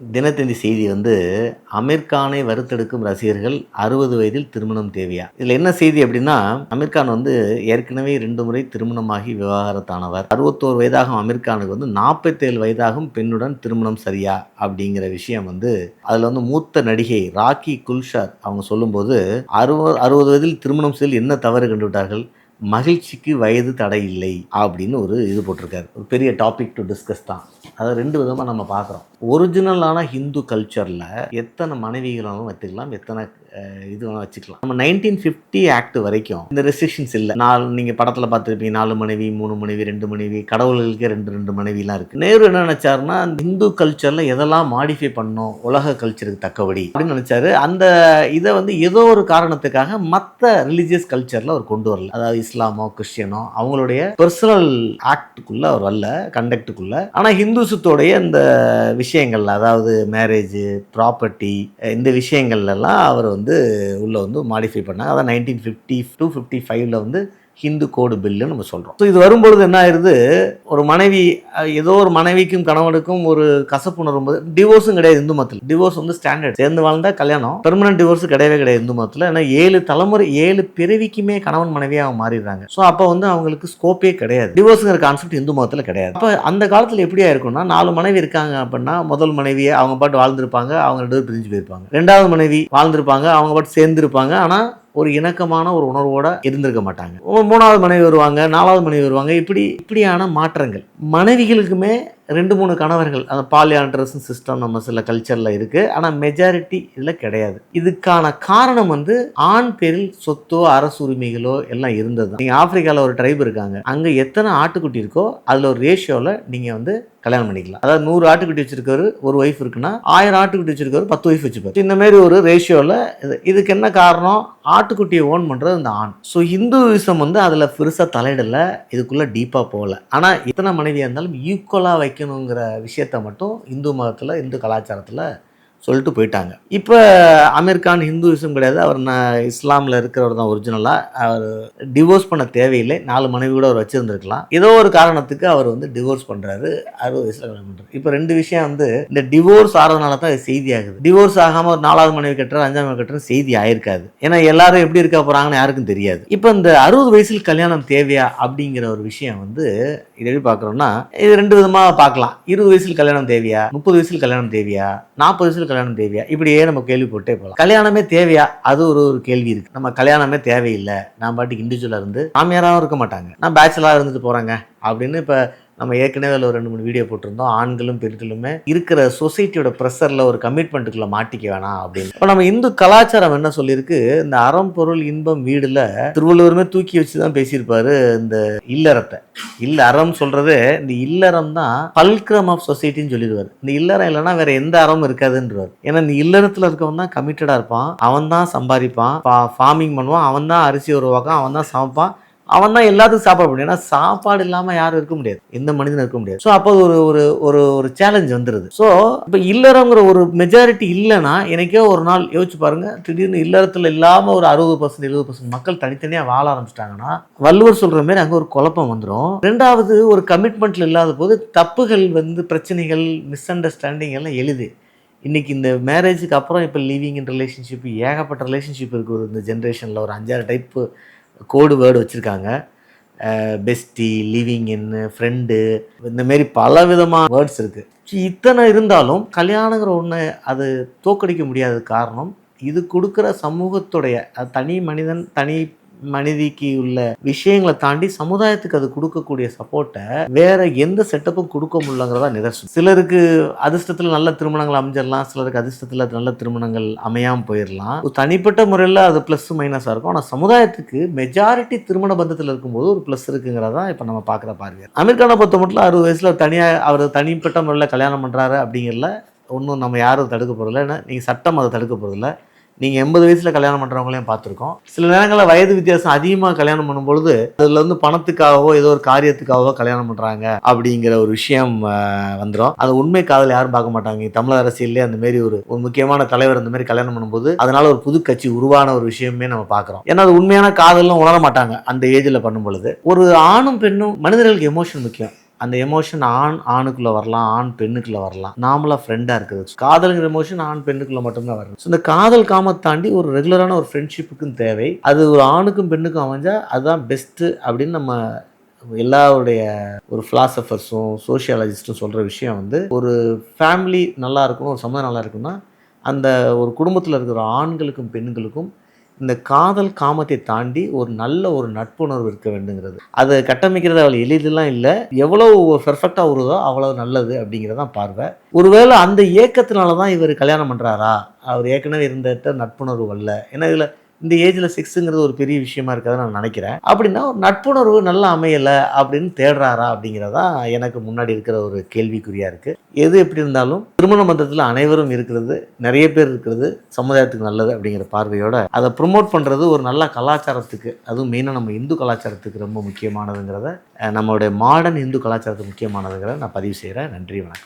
தினத்தந்தி செய்தி அமீர் கானை வறுத்தெடுக்கும் ரசிகர்கள் 60 வயதில் திருமணம் தேவையா? இதில் என்ன செய்தி அப்படின்னா, அமீர் கான் ஏற்கனவே 2 முறை திருமணமாகி விவாகரத்தானவர். 61 வயதாகும் அமீர் கானுக்கு 47 வயதாகும் பெண்ணுடன் திருமணம் சரியா அப்படிங்கிற விஷயம் அதில் மூத்த நடிகை ராக்கி குல்ஷார் அவங்க சொல்லும்போது 60 வயதில் திருமணம் செய்து என்ன தவறு கண்டுவிட்டார்கள், மகிழ்ச்சிக்கு வயது தடை இல்லை அப்படின்னு ஒரு இது போட்டிருக்காரு. ஒரு பெரிய டாபிக் டு டிஸ்கஸ் தான். அதை 2 விதமாக நம்ம பார்க்குறோம். ஒரிஜினலான ஹிந்து கல்ச்சரில் எத்தனை மனைவிகளும் வச்சுக்கலாம், எத்தனை இது வேணால் வச்சுக்கலாம். நம்ம 1950 ஆக்ட் வரைக்கும் இந்த ரெஸ்ட்ரிக்ஷன்ஸ் இல்லை. நீங்கள் படத்தில் பார்த்துருப்பீங்க, 4 மனைவி 3 மனைவி 2 மனைவி, கடவுள்களுக்கே 2 மனைவிலாம் இருக்குது. நேரு என்ன நினச்சாருன்னா, ஹிந்து கல்ச்சரில் எதெல்லாம் மாடிஃபை பண்ணோம் உலக கல்ச்சருக்கு தக்கபடி அப்படின்னு நினச்சாரு. அந்த இதை ஏதோ ஒரு காரணத்துக்காக மற்ற ரிலீஜியஸ் கல்ச்சரில் அவர் கொண்டு வரல. அதாவது இஸ்லாமோ கிறிஸ்டியனோ அவங்களுடைய பர்சனல் ஆக்டுக்குள்ள அவர் வரல, கண்டக்டுக்குள்ள. ஆனால் ஹிந்துசத்தோடைய இந்த விஷயங்கள்ல, அதாவது மேரேஜ், ப்ராப்பர்ட்டி, இந்த விஷயங்கள்லாம் அவர் உள்ள மாடிஃபை பண்ணாங்க. அதான் 1950 to 55 ஹிந்து கோடு பில்லுன்னு நம்ம சொல்கிறோம். ஸோ இது வரும்பொழுது என்ன ஆயிடுது, ஒரு மனைவி ஏதோ ஒரு மனைவிக்கும் கணவனுக்கும் ஒரு கசப்புணரும் போது டிவோர்ஸும் கிடையாது இந்து மதத்தில். Divorce standard. சேர்ந்து வாழ்ந்தா கல்யாணம், பெர்மனன்ட் டிவோர்ஸ் கிடையவே கிடையாது இந்து மதத்தில். ஏன்னா 7 தலைமுறை 7 பிறவிக்குமே கணவன் மனைவியாக மாறிடுறாங்க. ஸோ அப்போ அவங்களுக்கு ஸ்கோப்பே கிடையாது. டிவோர்ஸுங்கிற கான்செப்ட் இந்து மதத்தில் கிடையாது. அப்போ அந்த காலத்தில் எப்படியா இருக்கும்னா, 4 மனைவி இருக்காங்க அப்படின்னா, முதல் மனைவியை அவங்க பாட்டு வாழ்ந்திருப்பாங்க, அவங்க 2 பேர் பிரிஞ்சு போயிருப்பாங்க. 2வது மனைவி வாழ்ந்திருப்பாங்க, அவங்க பாட்டு சேர்ந்துருப்பாங்க, ஆனால் ஒரு இணக்கமான ஒரு உணர்வோட இருந்திருக்க மாட்டாங்க. 3வது மனைவி வருவாங்க, 4வது மனைவி வருவாங்க. இப்படியான மாற்றங்கள். மனைவிகளுக்குமே 2-3 கணவர்கள், அந்த பாலியாண்ட்ரஸ் சிஸ்டம் நம்ம சில கல்ச்சரில் இருக்குது. ஆனால் மெஜாரிட்டி இதில் கிடையாது. இதுக்கான காரணம் ஆண் பேரில் சொத்தோ அரசு உரிமைகளோ எல்லாம் இருந்தது. நீங்கள் ஆப்பிரிக்காவில் ஒரு ட்ரைப் இருக்காங்க, அங்கே எத்தனை ஆட்டுக்குட்டி இருக்கோ அதில் ஒரு ரேஷியோவில் நீங்கள் கல்யாணம் பண்ணிக்கலாம். அதாவது 100 ஆட்டுக்குட்டி வச்சிருக்காரு, ஒரு ஒய்ஃப் இருக்குன்னா 1000 ஆட்டுக்குட்டி வச்சிருக்காரு, 10 ஒய்ஃப் வச்சுப்பாரு. இந்த மாதிரி ஒரு ரேஷியோவில். இதுக்கு என்ன காரணம்? ஆட்டுக்குட்டியை ஓன் பண்ணுறது இந்த ஆண். ஸோ ஹிந்துவிசம் அதில் பெருசாக தலையிடலை, இதுக்குள்ளே டீப்பாக போகல. ஆனால் எத்தனை மனைவியாக இருந்தாலும் ஈக்குவலாக வைக்கணுங்கிற விஷயத்த மட்டும் இந்து மதத்தில், இந்து கலாச்சாரத்தில் சொல்லிட்டு போயிட்டாங்க. இப்போ அமீர் கான் ஹிந்துவிசம் கிடையாது, அவர் இஸ்லாமில் இருக்கிறவர் தான் ஒரிஜினலாக. அவர் டிவோர்ஸ் பண்ண தேவையில்லை, 4 மனைவி கூட அவர் வச்சுருந்துருக்கலாம். ஏதோ ஒரு காரணத்துக்கு அவர் டிவோர்ஸ் பண்ணுறாரு, 60 வயசில் கல்யாணம் பண்ணுறாரு. இப்போ 2 விஷயம் இந்த டிவோர்ஸ் ஆகிறதுனால தான் இது செய்தி ஆகுது. டிவோர்ஸ் ஆகாமல் ஒரு 4வது மனைவி கட்டுற 5வது மனைவி கட்டுற செய்தி ஆயிருக்காது. ஏன்னா எல்லாரும் எப்படி இருக்க போகிறாங்கன்னு யாருக்கும் தெரியாது. இப்போ இந்த 60 வயசில் கல்யாணம் தேவையா அப்படிங்கிற ஒரு விஷயம் இது எப்படி பார்க்குறோம்னா, இது 2 விதமாக பார்க்கலாம். 20 வயசில் கல்யாணம் தேவையா, 30 வயசில் கல்யாணம் தேவையா, 40 வயசில் கல்யாணம் தேவையா, இப்படியே நம்ம கேள்வி போட்டே போகலாம். கல்யாணமே தேவையா, அது ஒரு கேள்வி இருக்கு. நம்ம கல்யாணமே தேவையில்லை, நான் பாட்டுக்கு இண்டிவிஜுவலாக இருந்து சாமியாராகவும் இருக்க மாட்டாங்க, நான் பேச்சுலராக இருந்துட்டு போகிறேங்க அப்படின்னு. இப்போ நம்ம ஏற்கனவே அதில் ஒரு 2-3 வீடியோ போட்டிருந்தோம். ஆண்களும் பெண்களுமே இருக்கிற சொசைட்டியோட ப்ரெஷரில் ஒரு கமிட்மெண்ட்டுக்குள்ளே மாட்டிக்க வேணாம் அப்படின்னு. இப்போ நம்ம இந்து கலாச்சாரம் என்ன சொல்லியிருக்கு, இந்த அறம் பொருள் இன்பம் வீடுல திருவள்ளுவருமே தூக்கி வச்சு தான் பேசியிருப்பாரு இந்த இல்லறத்தை. அறம் சொல்றது இந்த இல்லறம் தான் பல்கிரம் ஆஃப் சொசைட்டின்னு சொல்லிடுவார். இந்த இல்லறம் இல்லைன்னா வேற எந்த அறமும் இருக்காதுன்றவர். ஏன்னா இந்த இல்லறத்துல இருக்கவன் தான் கமிட்டடா இருப்பான், அவன் தான் சம்பாதிப்பான், ஃபார்மிங் பண்ணுவான், அவன் தான் அரிசி உருவாக்கான், அவன் தான் சமைப்பான், அவன் தான் எல்லாத்துக்கும் சாப்பாடு முடியும். ஏன்னா சாப்பாடு இல்லாமல் யாரும் இருக்க முடியாது, எந்த மனிதனும் இருக்க முடியாது. ஸோ அப்போ ஒரு சேலஞ்ச் வந்துடுது. ஸோ இப்போ இல்லறங்கிற ஒரு மெஜாரிட்டி இல்லைன்னா, எனக்கே ஒரு நாள் யோசிச்சு பாருங்க, திடீர்னு இல்லறத்தில் இல்லாமல் ஒரு 60% 70% மக்கள் தனித்தனியாக வாழ ஆரம்பிச்சிட்டாங்கன்னா, வள்ளுவர் சொல்கிற மாதிரி அங்கே ஒரு குழப்பம் வந்துடும். 2வது, ஒரு கமிட்மெண்ட்டில் இல்லாத போது தப்புகள் பிரச்சனைகள், மிஸ் அண்டர்ஸ்டாண்டிங் எல்லாம் எழுது. இன்றைக்கி இந்த மேரேஜுக்கு அப்புறம் இப்போ லிவிங் இன் ரிலேஷன்ஷிப், ஏகப்பட்ட ரிலேஷன்ஷிப் இருக்குது. இந்த ஜென்ரேஷனில் ஒரு 5-6 டைப்பு கோடு வேர்டு வச்சுருக்காங்க. பெஸ்டி, லிவிங் இன், ஃப்ரெண்டு, இந்தமாரி பல விதமான வேர்ட்ஸ் இருக்குது. இத்தனை இருந்தாலும் கல்யாணங்கிற ஒன்று அது தோக்கடிக்க முடியாத காரணம், இது கொடுக்குற சமூகத்துடைய தனி மனிதன் தனி மனிதிக்கு உள்ள விஷயங்களை தாண்டி சமுதாயத்துக்கு அது கொடுக்கக்கூடிய சப்போர்ட்டை வேற எந்த செட்டப்பும் கொடுக்க முடியலங்கிறதா நிதர்சனம். சிலருக்கு அதிர்ஷ்டத்தில் நல்ல திருமணங்கள் அமைஞ்சிடலாம், சிலருக்கு அதிர்ஷ்டத்தில் நல்ல திருமணங்கள் அமையாமல் போயிடலாம். தனிப்பட்ட முறையில் அது ப்ளஸ் மைனஸாக இருக்கும். ஆனால் சமுதாயத்துக்கு மெஜாரிட்டி திருமண பந்தத்தில் இருக்கும்போது ஒரு ப்ளஸ் இருக்குங்கிறதா இப்போ நம்ம பார்க்குற பார்வை. அமீர் கானை பொறுத்த மட்டும் 60 வயசில் தனியாக அவர் தனிப்பட்ட முறையில் கல்யாணம் பண்ணுறாரு அப்படிங்கிறல ஒன்றும் நம்ம யாரும் தடுக்க போகிறதில்ல. ஏன்னா நீங்கள் சட்டம் அதை தடுக்க போகிறதில்ல. நீங்கள் 80 வயசில் கல்யாணம் பண்ணுறவங்களையும் பார்த்துருக்கோம். சில நேரங்களில் வயது வித்தியாசம் அதிகமாக கல்யாணம் பண்ணும்பொழுது அதில் பணத்துக்காகவோ ஏதோ ஒரு காரியத்துக்காகவோ கல்யாணம் பண்ணுறாங்க அப்படிங்கிற ஒரு விஷயம் வந்துடும். அது உண்மை காதல் யாரும் பார்க்க மாட்டாங்க. தமிழக அரசியல்லே அந்த மாதிரி ஒரு முக்கியமான தலைவர் அந்த மாதிரி கல்யாணம் பண்ணும்போது அதனால ஒரு புது கட்சி உருவான ஒரு விஷயமே நம்ம பார்க்குறோம். ஏன்னா அது உண்மையான காதல்னு உணர மாட்டாங்க அந்த ஏஜில் பண்ணும்பொழுது. ஒரு ஆணும் பெண்ணும் மனிதர்களுக்கு எமோஷன் முக்கியம். அந்த எமோஷன் ஆணுக்குள்ளே வரலாம், ஆண் பெண்ணுக்குள்ளே வரலாம். நாமளாக ஃப்ரெண்டாக இருக்குது. காதலுங்கிற எமோஷன் ஆண் பெண்ணுக்குள்ளே மட்டும்தான் வரணும். ஸோ இந்த காதல் காமத்தை தாண்டி ஒரு ரெகுலரான ஒரு ஃப்ரெண்ட்ஷிப்புக்கும் தேவை. அது ஒரு ஆணுக்கும் பெண்ணுக்கும் அமைஞ்சா அதுதான் பெஸ்ட்டு அப்படின்னு நம்ம எல்லாருடைய ஒரு ஃபிலாசபர்ஸும் சோஷியாலஜிஸ்ட்டும் சொல்கிற விஷயம் வந்து, ஒரு ஃபேமிலி நல்லா இருக்கணும், ஒரு சமுதாயம் நல்லா இருக்குன்னா, அந்த ஒரு குடும்பத்தில் இருக்கிற ஆண்களுக்கும் பெண்களுக்கும் இந்த காதல் காமத்தை தாண்டி ஒரு நல்ல ஒரு நட்புணர்வு இருக்க வேண்டுங்கிறது. அதை கட்டமைக்கிறது அவ்வளோ எளிதெல்லாம் இல்லை. எவ்வளோ பெர்ஃபெக்டாக வருதோ அவ்வளோ நல்லது அப்படிங்கிறது தான் பார்வை. ஒருவேளை அந்த ஏக்கத்தினால தான் இவர் கல்யாணம் பண்ணுறாரா? அவர் ஏற்கனவே இருந்த நட்புணர்வு வரல. ஏன்னா இதில் இந்த ஏஜில் செக்ஸுங்கிறது ஒரு பெரிய விஷயமா இருக்காதுன்னு நான் நினைக்கிறேன். அப்படின்னா ஒரு நட்புணர்வு நல்லா அமையலை அப்படின்னு தேடுறாரா அப்படிங்கிறதா எனக்கு முன்னாடி இருக்கிற ஒரு கேள்விக்குறியாக இருக்குது. எது எப்படி இருந்தாலும் திருமண பந்தத்தில் அனைவரும் இருக்கிறது, நிறைய பேர் இருக்கிறது சமுதாயத்துக்கு நல்லது அப்படிங்கிற பார்வையோட அதை ப்ரொமோட் பண்ணுறது ஒரு நல்ல கலாச்சாரத்துக்கு, அதுவும் மெயினாக நம்ம இந்து கலாச்சாரத்துக்கு ரொம்ப முக்கியமானதுங்கிறத, நம்மளுடைய மாடர்ன் இந்து கலாச்சாரத்துக்கு முக்கியமானதுங்கிறத நான் பதிவு செய்கிறேன். நன்றி, வணக்கம்.